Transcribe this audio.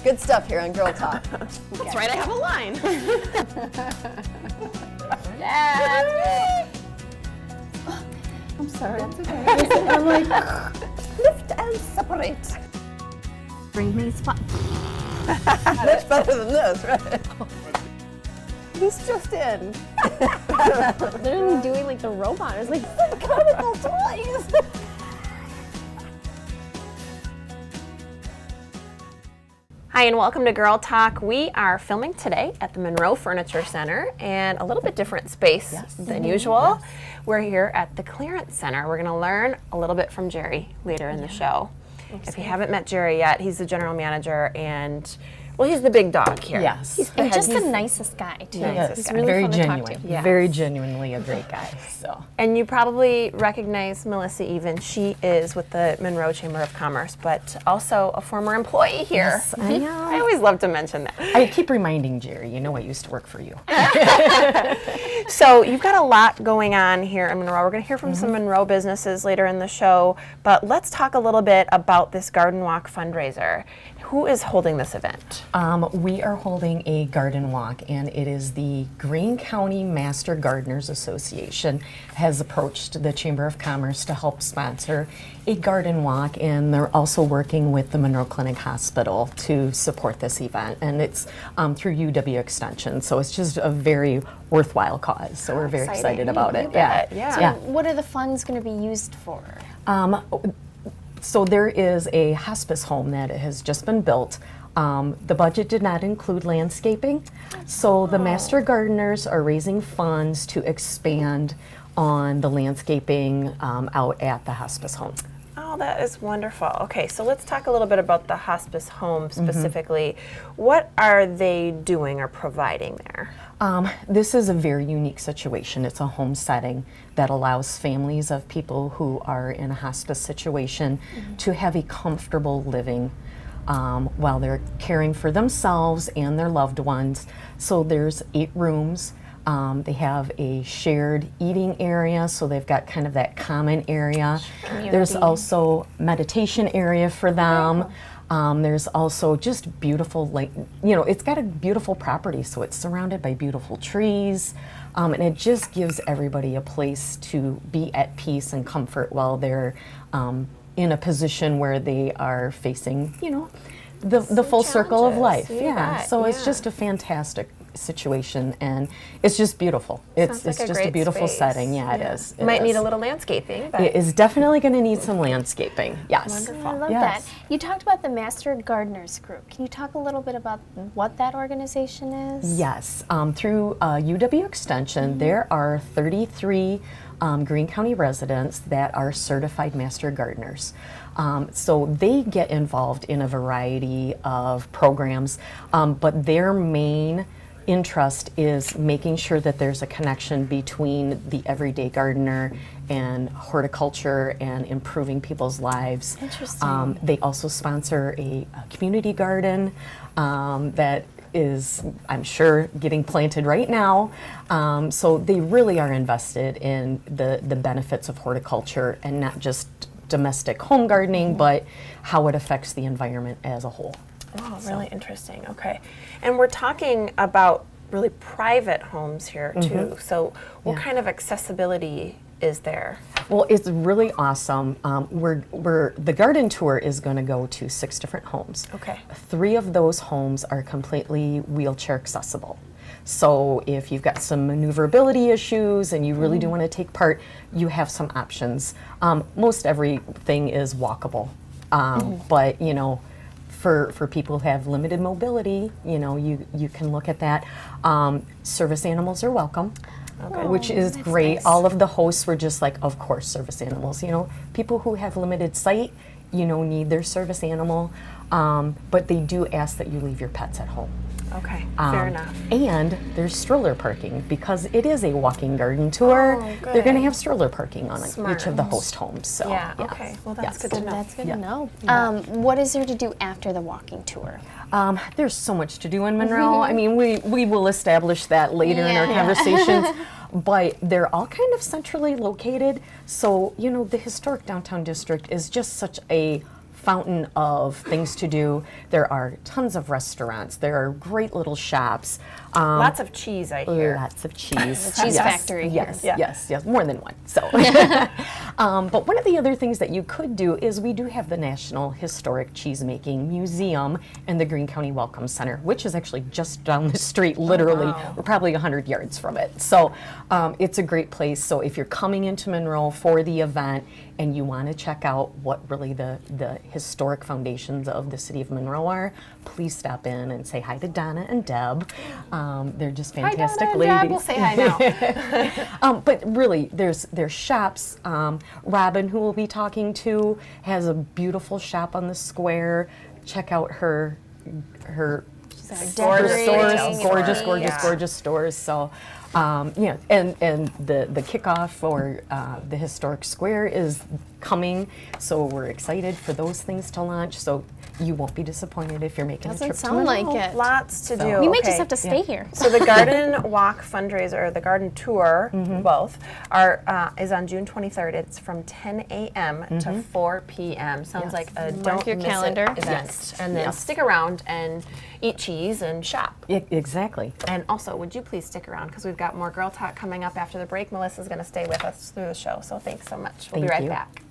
Good stuff here on Girl Talk. That's right, I have a line. Yeah. I'm sorry. That's okay. I'm like, lift and separate. Bring me spot. Much better than this, right? This just in. Literally doing like the robot. It's like Comical toys. Hi and welcome to Girl Talk. We are filming today at the Monroe Furniture Center and a little bit different space than usual. Yes. We're here at the Clearance Center. We're going to learn a little bit from Jerry later in the show. If you haven't met Jerry yet, he's the general manager and well, he's the big dog here. Yes. he's just the nicest guy too. He's really very fun genuine. to talk to. Yes. Very genuinely a great guy. So. And you probably recognize Melissa even. She is with the Monroe Chamber of Commerce, but also a former employee here. Yes, I know. I always love to mention that. I keep reminding Jerry, you know I used to work for you. So you've got a lot going on here in Monroe. We're going to hear from some Monroe businesses later in the show, but let's talk a little bit about this Garden Walk fundraiser. Who is holding this event? We are holding a garden walk, and it is the Greene County Master Gardeners Association has approached the Chamber of Commerce to help sponsor a garden walk, and they're also working with the Monroe Clinic Hospital to support this event, and it's through UW Extension, so it's just a very worthwhile cause, so we're very excited about it. Yeah. What are the funds going to be used for? So there is a hospice home that has just been built. The budget did not include landscaping, so the Master Gardeners are raising funds to expand on the landscaping out at the hospice home. Oh, that is wonderful. Okay, so let's talk a little bit about the hospice home specifically. What are they doing or providing there? This is a very unique situation. It's a home setting that allows families of people who are in a hospice situation to have a comfortable living while they're caring for themselves and their loved ones. So there's 8 rooms. They have a shared eating area, so they've got kind of that common area. There's also meditation area for them. There's also just beautiful, like, you know, it's got a beautiful property, so it's surrounded by beautiful trees, and it just gives everybody a place to be at peace and comfort while they're in a position where they are facing, you know, the full circle of life. So it's just a fantastic situation, and it's just beautiful. It's like just a beautiful setting. It is. It Might is. need a little landscaping. But It is definitely going to need some landscaping. Yes. Wonderful. I love that. You talked about the Master Gardeners Group. Can you talk a little bit about what that organization is? Yes. Through UW Extension, there are 33 Greene County residents that are certified Master Gardeners. So they get involved in a variety of programs, but their main interest is making sure that there's a connection between the everyday gardener and horticulture and improving people's lives. Interesting. They also sponsor a community garden that is, I'm sure, getting planted right now. So they really are invested in the benefits of horticulture and not just domestic home gardening, but how it affects the environment as a whole. Oh, really interesting. Okay. And we're talking about really private homes here too. So what kind of accessibility is there? Well, it's really awesome. The garden tour is going to go to 6 different homes. Okay. 3 of those homes are completely wheelchair accessible. So if you've got some maneuverability issues and you really do want to take part, you have some options. Most everything is walkable, but you know, for people who have limited mobility, you know, you can look at that. Service animals are welcome. Okay. Which is great. Nice. All of the hosts were just like, of course, service animals. You know, people who have limited sight, you know, need their service animal, but they do ask that you leave your pets at home. Okay, fair enough. And there's stroller parking because it is a walking garden tour. Oh, they're going to have stroller parking on Smart. each of the host homes. So Yeah, yes. okay. Well, that's Yes. good to know. That's good Yeah. to know. What is there to do after the walking tour? There's so much to do in Monroe. I mean, we will establish that later in our conversations. But they're all kind of centrally located. So, you know, the historic downtown district is just such a fountain of things to do. There are tons of restaurants. There are great little shops. Lots of cheese, I hear. Lots of cheese. Cheese factory here. Yes, Yeah. yes, more than one. So, but one of the other things that you could do is we do have the National Historic Cheesemaking Museum and the Greene County Welcome Center, which is actually just down the street, literally. wow. We're probably 100 yards from it. So it's a great place. So if you're coming into Monroe for the event and you want to check out what really the historic foundations of the city of Monroe are, please stop in and say hi to Donna and Deb. They're just fantastic Hi, Donna and ladies. Deb. We'll say hi now. But really, there's shops. Robin, who we'll be talking to, has a beautiful shop on the square. Check out her Decorating stores, and gorgeous, everything. Yeah. gorgeous stores. So, yeah, and the kickoff or the historic square is coming. So we're excited for those things to launch. So you won't be disappointed if you're making Doesn't a trip to sound like Monroe. it. Lots to do. We may Okay. just have to stay here. So the Garden Walk fundraiser, or the Garden Tour, both, is on June 23rd. It's from 10 a.m. to 4 p.m. Sounds like a don't your miss calendar. it event. Yes. And then Yes. stick around and eat cheese and shop. Exactly. And also, would you please stick around because we've got more Girl Talk coming up after the break. Melissa's going to stay with us through the show. So thanks so much. We'll be Thank right you. back.